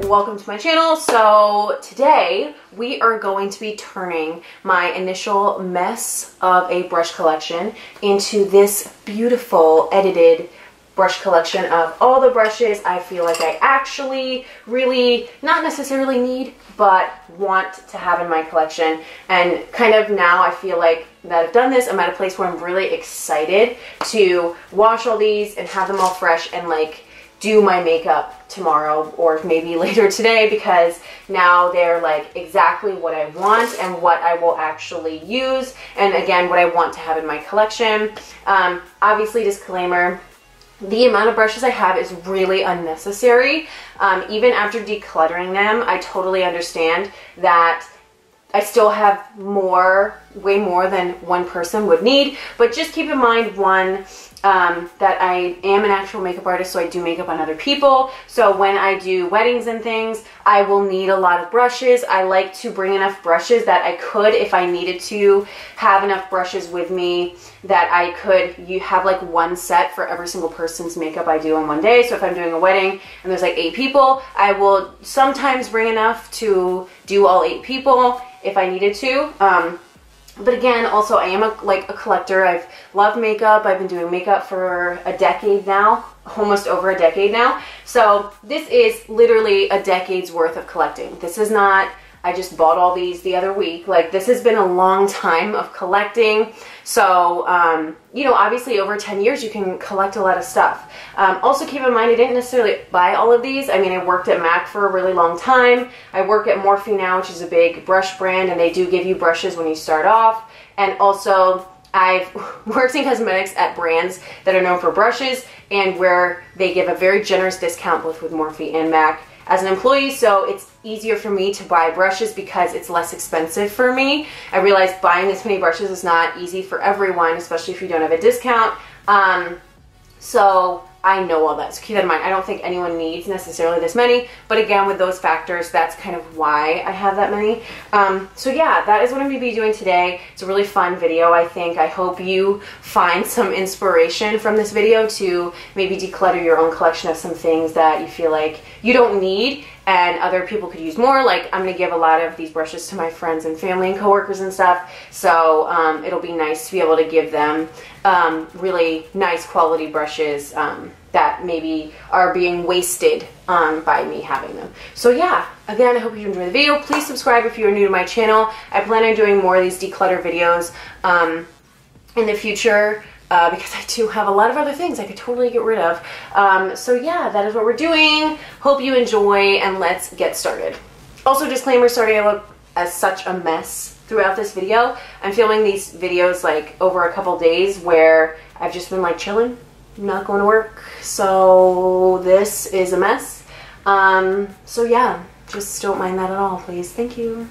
welcome to my channel. So today we are going to be turning my initial mess of a brush collection into this beautiful edited brush collection of all the brushes I feel like I actually really not necessarily need but want to have in my collection. And kind of now I feel like that I've done this, I'm at a place where I'm really excited to wash all these and have them all fresh and like do my makeup tomorrow or maybe later today, because now they're like exactly what I want and what I will actually use, and again what I want to have in my collection. Obviously, disclaimer, the amount of brushes I have is really unnecessary. Even after decluttering them, I totally understand that I still have way more than one person would need, but just keep in mind, one, that I am an actual makeup artist, so I do makeup on other people. So when I do weddings and things, I will need a lot of brushes. I like to bring enough brushes that I could, if I needed to, have enough brushes with me that I could have like one set for every single person's makeup I do on one day. So if I'm doing a wedding and there's like 8 people, I will sometimes bring enough to do all 8 people if I needed to. But again, also I am a collector. I've loved makeup. I've been doing makeup for a decade now, almost over a decade now. So this is literally a decade's worth of collecting. This is not, I just bought all these the other week. Like, this has been a long time of collecting. So, you know, obviously over 10 years you can collect a lot of stuff. Also keep in mind, I didn't necessarily buy all of these. I mean, I worked at MAC for a really long time. I work at Morphe now, which is a big brush brand, and they do give you brushes when you start off. And also, I've worked in cosmetics at brands that are known for brushes and where they give a very generous discount both with Morphe and MAC as an employee, so it's easier for me to buy brushes because it's less expensive for me. I realize buying this many brushes is not easy for everyone, especially if you don't have a discount. So I know all that, so keep that in mind. I don't think anyone needs necessarily this many, but again, with those factors, that's kind of why I have that many. So yeah, that is what I'm going to be doing today. It's a really fun video, I think. I hope you find some inspiration from this video to maybe declutter your own collection of some things that you feel like you don't need and other people could use more. Like, I'm going to give a lot of these brushes to my friends and family and coworkers and stuff, so it'll be nice to be able to give them really nice quality brushes that maybe are being wasted by me having them. So yeah, again, I hope you enjoyed the video. Please subscribe if you are new to my channel. I plan on doing more of these declutter videos in the future, because I do have a lot of other things I could totally get rid of. So yeah, that is what we're doing. Hope you enjoy, and let's get started. Also, disclaimer, sorry I look as such a mess throughout this video. I'm filming these videos like over a couple days where I've just been like chilling, not going to work. So this is a mess. So yeah, just don't mind that at all, please. Thank you.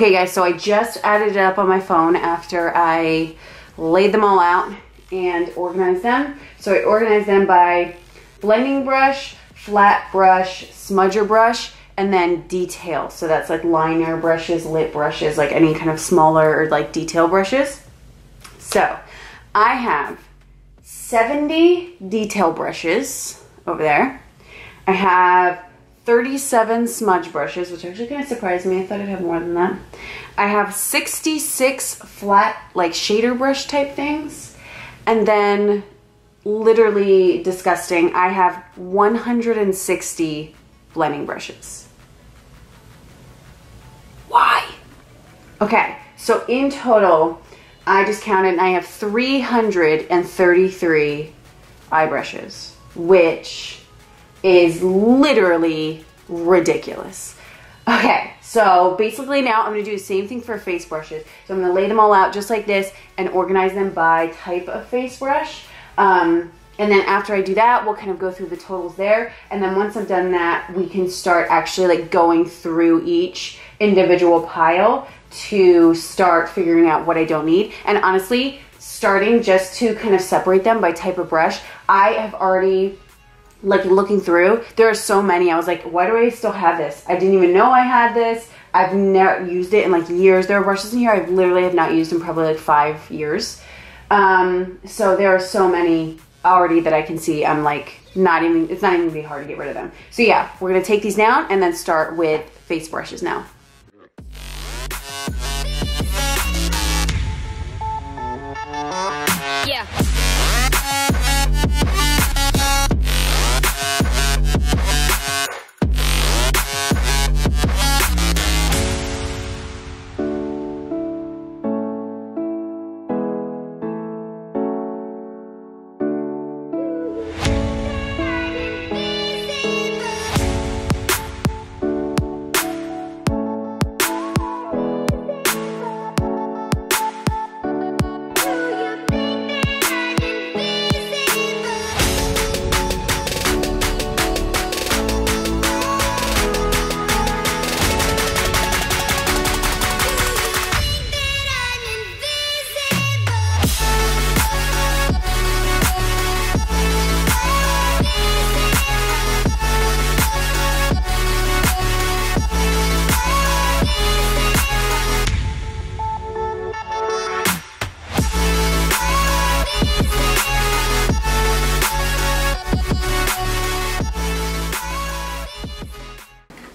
Okay guys, so I just added it up on my phone after I laid them all out and organized them. So I organized them by blending brush, flat brush, smudger brush, and then detail. So that's like liner brushes, lip brushes, like any kind of smaller or like detail brushes. So I have 70 detail brushes over there. I have 37 smudge brushes, which actually kind of surprised me. I thought I'd have more than that. I have 66 flat, like shader brush type things. And then, literally disgusting, I have 160 blending brushes. Why? Okay, so in total, I just counted and I have 333 eye brushes, which is literally ridiculous. Okay, so basically now I'm gonna do the same thing for face brushes. So I'm gonna lay them all out just like this and organize them by type of face brush. And then after I do that, we'll kind of go through the totals there. And then once I've done that, we can start actually like going through each individual pile to start figuring out what I don't need. And honestly, starting just to kind of separate them by type of brush, I have already, like looking through, there are so many. I was like, why do I still have this? I didn't even know I had this. I've never used it in like years. There are brushes in here I literally have not used in probably like 5 years. So there are so many already that I can see. I'm like, it's not even gonna be hard to get rid of them. So yeah, we're gonna take these down and then start with face brushes now. Yeah.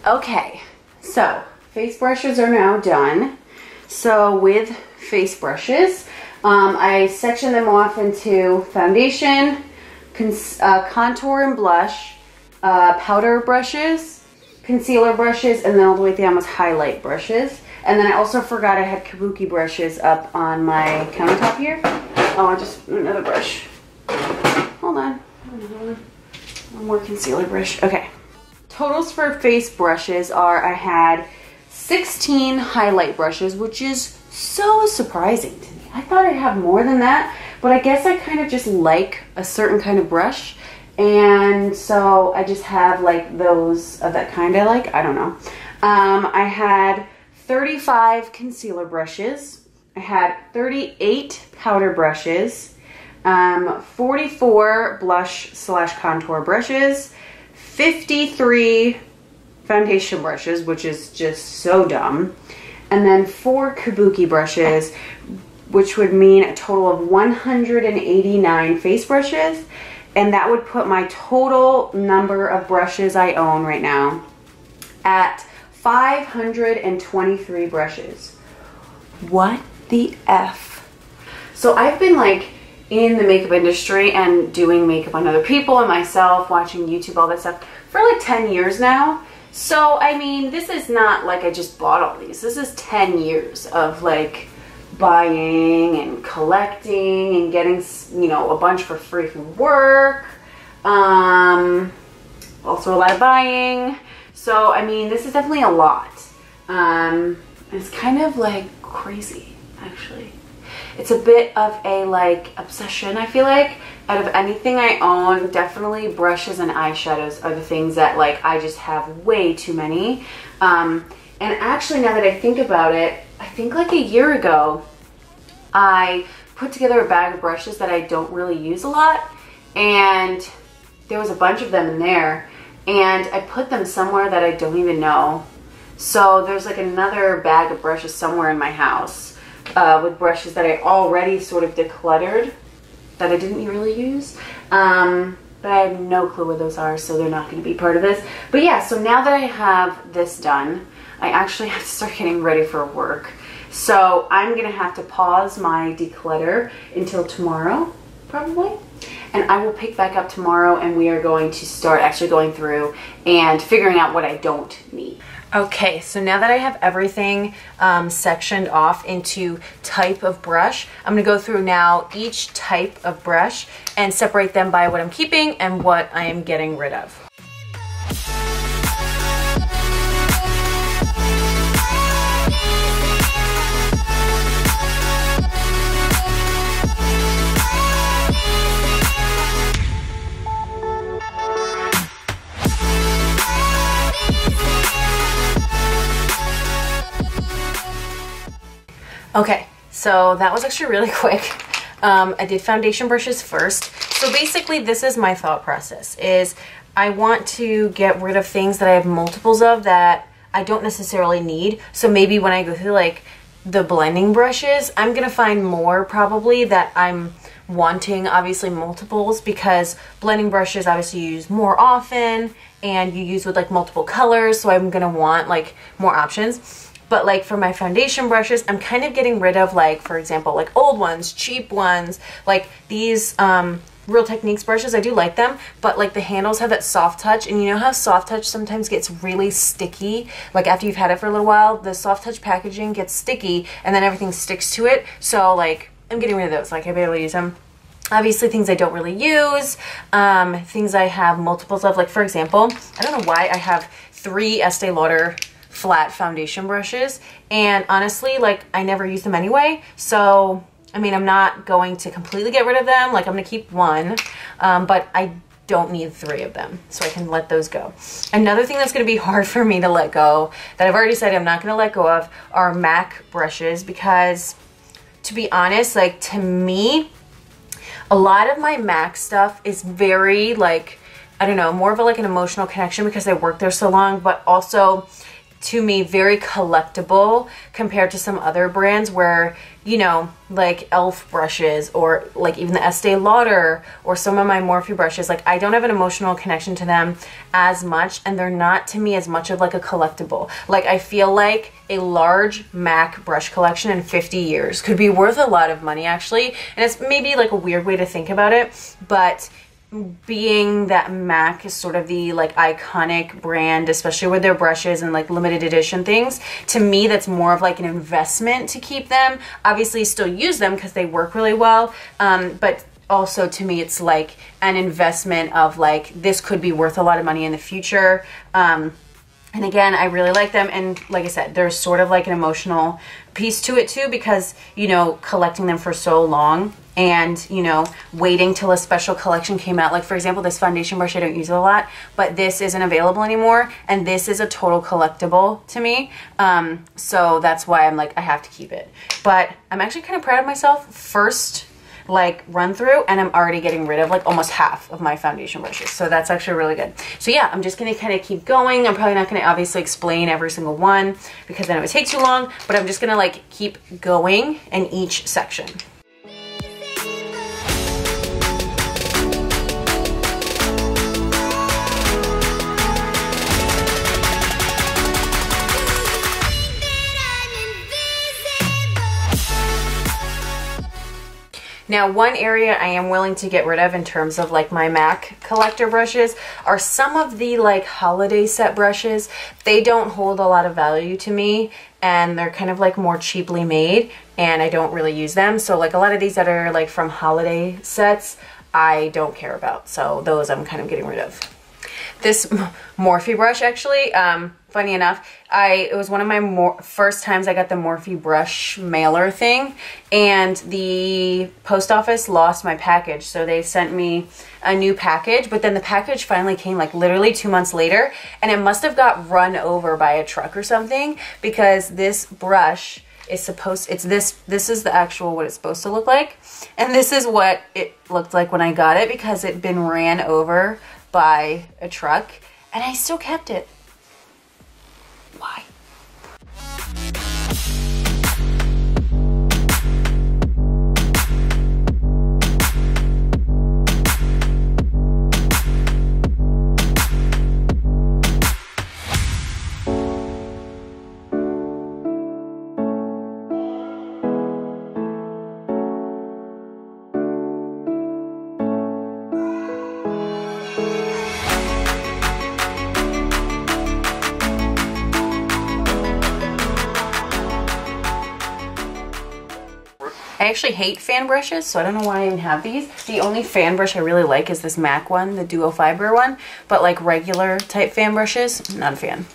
Okay, so face brushes are now done. So with face brushes, I section them off into foundation, contour and blush, powder brushes, concealer brushes, and then all the way down was highlight brushes. And then I also forgot I had kabuki brushes up on my countertop here. Oh, just another brush. Hold on. One more concealer brush. Okay. Totals for face brushes are, I had 16 highlight brushes, which is so surprising to me. I thought I'd have more than that, but I guess I kind of just like a certain kind of brush. And so I just have like those of that kind I like. I don't know. I had 35 concealer brushes. I had 38 powder brushes, 44 blush / contour brushes, 53 foundation brushes, which is just so dumb, and then 4 kabuki brushes, which would mean a total of 189 face brushes, and that would put my total number of brushes I own right now at 523 brushes. What the F? So I've been like in the makeup industry and doing makeup on other people and myself, watching YouTube, all that stuff, for like 10 years now. So, I mean, this is not like I just bought all these. This is 10 years of like buying and collecting and getting, you know, a bunch for free from work. Also a lot of buying. So, I mean, this is definitely a lot. It's kind of like crazy, actually. It's a bit of a like obsession, I feel like. Out of anything I own, definitely brushes and eyeshadows are the things that like I just have way too many. And actually, now that I think about it, I think like a year ago, I put together a bag of brushes that I don't really use a lot, and there was a bunch of them in there, and I put them somewhere that I don't even know. So there's like another bag of brushes somewhere in my house with brushes that I already sort of decluttered that I didn't really use. But I have no clue where those are, so they're not going to be part of this. But yeah, so now that I have this done, I actually have to start getting ready for work. So I'm going to have to pause my declutter until tomorrow, probably. And I will pick back up tomorrow, and we are going to start actually going through and figuring out what I don't need. Okay, so now that I have everything sectioned off into type of brush, I'm going to go through now each type of brush and separate them by what I'm keeping and what I am getting rid of. Okay, so that was actually really quick. I did foundation brushes first. So basically this is my thought process, is I want to get rid of things that I have multiples of that I don't necessarily need. So maybe when I go through like the blending brushes, I'm gonna find more probably that I'm wanting obviously multiples, because blending brushes obviously you use more often and you use with like multiple colors. So I'm gonna want like more options. But like for my foundation brushes, I'm kind of getting rid of like, for example, like old ones, cheap ones, like these Real Techniques brushes. I do like them, but like the handles have that soft touch, and you know how soft touch sometimes gets really sticky? Like after you've had it for a little while, the soft touch packaging gets sticky and then everything sticks to it. So like I'm getting rid of those, like I barely use them. Obviously things I don't really use, things I have multiples of, like for example, I don't know why I have 3 Estee Lauder flat foundation brushes, and honestly like I never use them anyway, so I mean I'm not going to completely get rid of them. Like I'm gonna keep 1, but I don't need 3 of them, so I can let those go. Another thing that's gonna be hard for me to let go, that I've already said I'm not gonna let go of, are MAC brushes, because to be honest, like to me a lot of my MAC stuff is very like, I don't know, more of a, like an emotional connection because I worked there so long, but also to me very collectible compared to some other brands where, you know, like e.l.f. brushes or like even the Estee Lauder or some of my Morphe brushes, like I don't have an emotional connection to them as much, and they're not to me as much of like a collectible. Like I feel like a large MAC brush collection in 50 years could be worth a lot of money actually, and it's maybe like a weird way to think about it, but being that MAC is sort of the like iconic brand, especially with their brushes and like limited edition things, to me that's more of like an investment to keep them. Obviously still use them because they work really well, but also to me it's like an investment of like this could be worth a lot of money in the future. And again, I really like them, and like I said, there's sort of like an emotional piece to it too, because, you know, collecting them for so long and, you know, waiting till a special collection came out. Like for example, this foundation brush I don't use a lot, but this isn't available anymore, and this is a total collectible to me. So that's why I'm like, I have to keep it. But I'm actually kind of proud of myself. First like run through, and I'm already getting rid of like almost half of my foundation brushes, so that's actually really good. So yeah, I'm just gonna kind of keep going. I'm probably not gonna obviously explain every single one because then it would take too long, but I'm just gonna like keep going in each section. Now, one area I am willing to get rid of in terms of like my MAC collector brushes are some of the like holiday set brushes. They don't hold a lot of value to me, and they're kind of like more cheaply made, and I don't really use them. So like a lot of these that are like from holiday sets, I don't care about. So those I'm kind of getting rid of. This Morphe brush, actually, funny enough, it was one of my first times I got the Morphe brush mailer thing, and the post office lost my package, so they sent me a new package, but then the package finally came like literally 2 months later, and it must have got run over by a truck or something, because this brush is supposed, this is the actual what it's supposed to look like, and this is what it looked like when I got it, because it'd been ran over by a truck, and I still kept it. Why? I actually hate fan brushes, so I don't know why I even have these. The only fan brush I really like is this MAC one, the duo fiber one, but like regular type fan brushes, not a fan.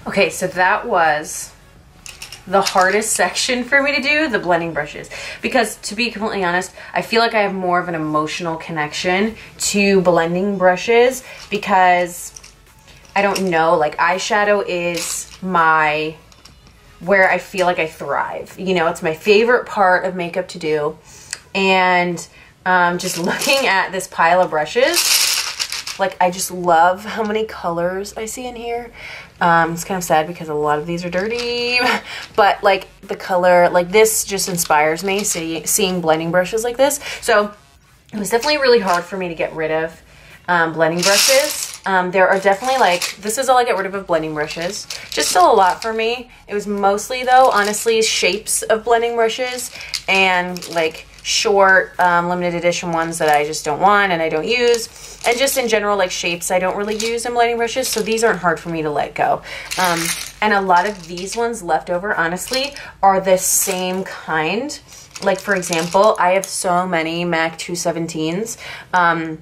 Okay, so that was the hardest section for me to do, the blending brushes. Because to be completely honest, I feel like I have more of an emotional connection to blending brushes because I don't know, like eyeshadow is where I feel like I thrive. You know, it's my favorite part of makeup to do. And just looking at this pile of brushes, like I just love how many colors I see in here. It's kind of sad because a lot of these are dirty, but like the color, like this just inspires me seeing blending brushes like this. So it was definitely really hard for me to get rid of blending brushes. There are definitely like, this is all I get rid of blending brushes. Just still a lot for me. It was mostly though, honestly, shapes of blending brushes and like short limited edition ones that I just don't want and I don't use. And just in general, like shapes I don't really use in blending brushes, so these aren't hard for me to let go. And a lot of these ones left over, honestly, are the same kind. Like for example, I have so many MAC 217s, and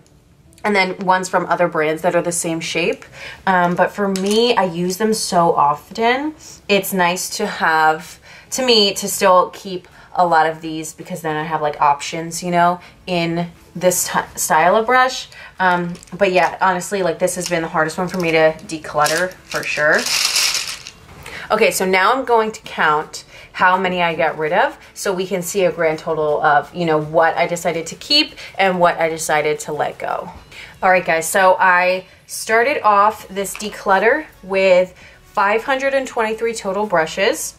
then ones from other brands that are the same shape. But for me, I use them so often. It's nice to have, to me, to still keep a lot of these because then I have like options, you know, in this style of brush. But yeah, honestly, like this has been the hardest one for me to declutter for sure. Okay, so now I'm going to count how many I got rid of so we can see a grand total of, you know, what I decided to keep and what I decided to let go. All right, guys, so I started off this declutter with 523 total brushes.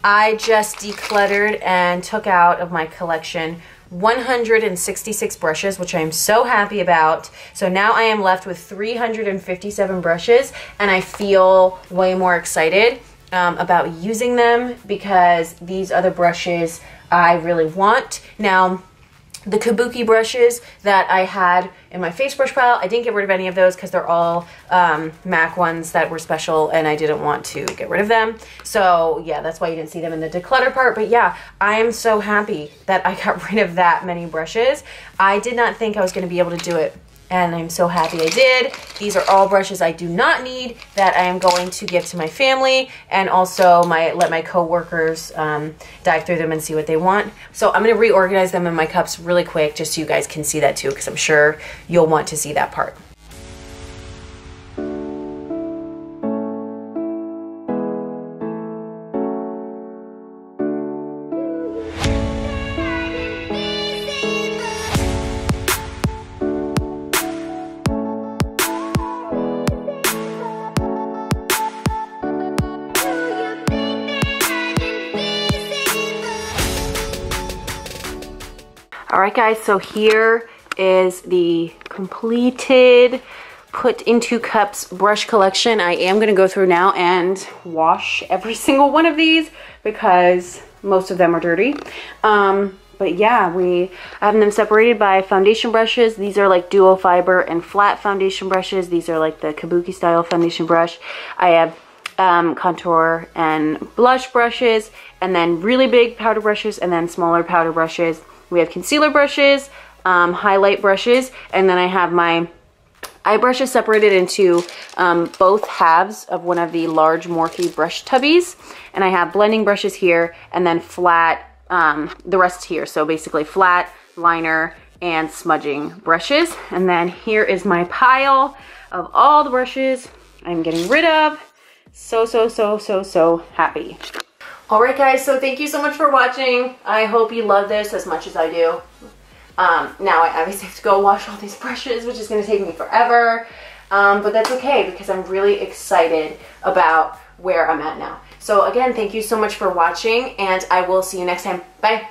I just decluttered and took out of my collection 166 brushes, which I'm so happy about. So now I am left with 357 brushes, and I feel way more excited about using them because these are the brushes I really want. Now, the kabuki brushes that I had in my face brush pile, I didn't get rid of any of those because they're all MAC ones that were special and I didn't want to get rid of them. So yeah, that's why you didn't see them in the declutter part. But yeah, I am so happy that I got rid of that many brushes. I did not think I was going to be able to do it, and I'm so happy I did. These are all brushes I do not need that I am going to give to my family, and also let my co-workers dive through them and see what they want. So I'm gonna reorganize them in my cups really quick just so you guys can see that too, because I'm sure you'll want to see that part. All right, guys, so here is the completed put into cups brush collection. I am gonna go through now and wash every single one of these because most of them are dirty. But yeah, I have them separated by foundation brushes. These are like duo fiber and flat foundation brushes. These are like the kabuki style foundation brush. I have contour and blush brushes, and then really big powder brushes, and then smaller powder brushes. We have concealer brushes, highlight brushes, and then I have my eye brushes separated into both halves of one of the large Morphe brush tubbies. And I have blending brushes here, and then flat, the rest here. So basically flat, liner, and smudging brushes. And then here is my pile of all the brushes I'm getting rid of. So happy. Alright guys, so thank you so much for watching. I hope you love this as much as I do. Now I obviously have to go wash all these brushes, which is going to take me forever. But that's okay because I'm really excited about where I'm at now. So again, thank you so much for watching, and I will see you next time. Bye!